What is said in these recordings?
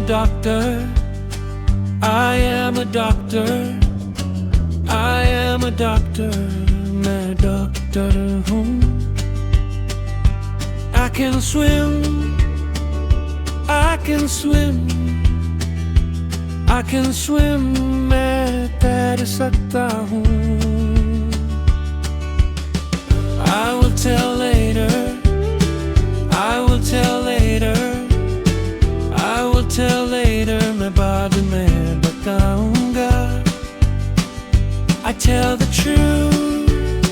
doctor, I am a doctor, I am a doctor, मैं doctor हूँ। I can swim, I can swim, I can swim, मैं तैर सकता हूँ। I will tell later, I will tell later, I will tell later, मैं बाद में बताऊंगा। I tell the truth,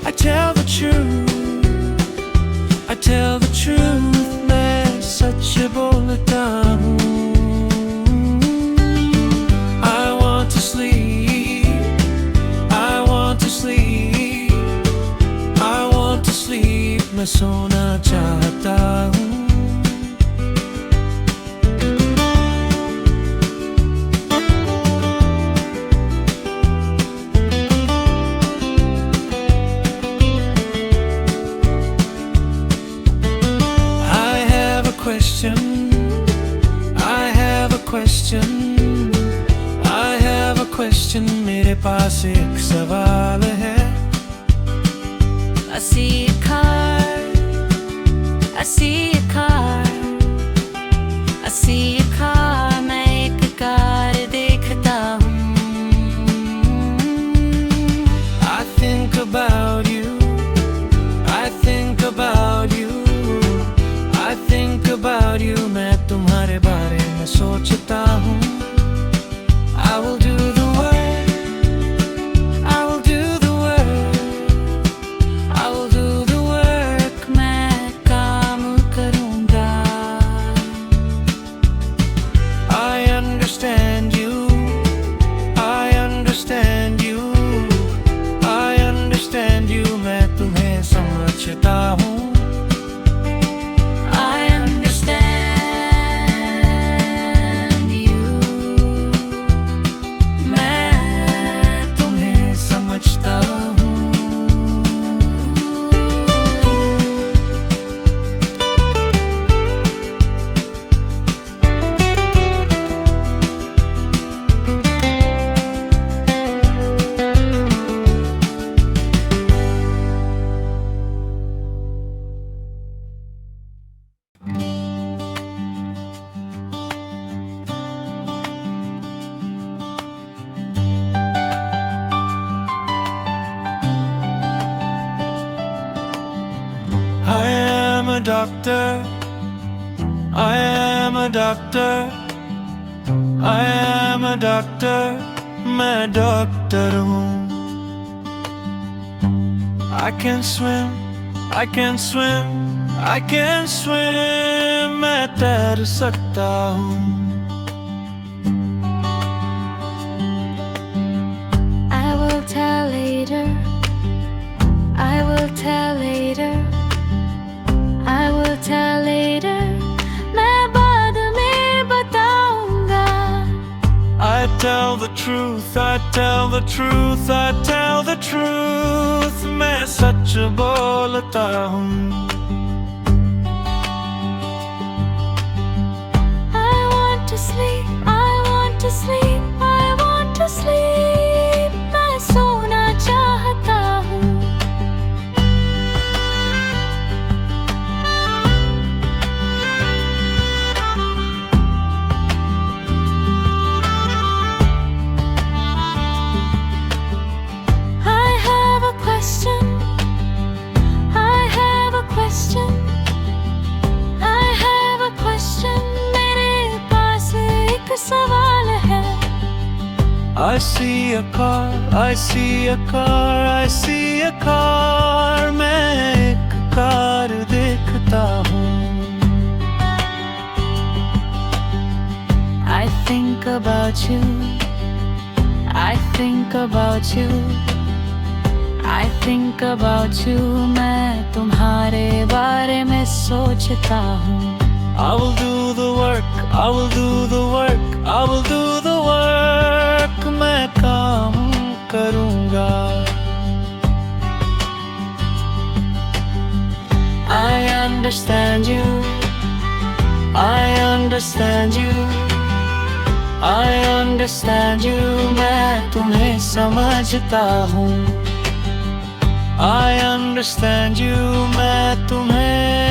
I tell the truth, I tell the truth, मैं सच बोलता हूँ। I want to sleep, I want to sleep, I want to sleep, मैं सोना चाहता हूँ। I have a question, I have a question, मेरे पास एक सवाल है। I see a car, I see a car, I see a car, मैं एक कार देखता हूँ। I think about you, I think about you, I think about you, मैं तुम्हारे बारे में सोचता हूँ। I will do the work, I will do the work, I will do the work, मैं काम करूँगा। I understand you, I understand you, I understand you, मैं तुम्हें समझता हूँ। I am a doctor, I am a doctor, I am a doctor, मैं doctor हूँ। I can swim, I can swim, I can swim, मैं तैर सकता हूँ। I will tell later, I will tell later, I will tell later, मैं बाद में बताऊंगा। I tell the truth, I tell the truth, I tell the truth, मैं सच बोलता हूँ। I want to sleep, I want to sleep, I want to sleep, मैं सोना चाहता हूँ। I have a question, I have a question, I have a question, मेरे पास एक सवाल है। I see a car, I see a car, I see a car, मैं एक कार देखता हूँ। I think about you, I think about you, I think about you, मैं तुम्हारे बारे में सोचता हूँ। I will do the work, I will do the work, I will do the work, मैं काम करूँगा। I understand you, I understand you, I understand you, मैं तुम्हें समझता हूँ. I understand you, मैं तुम्हें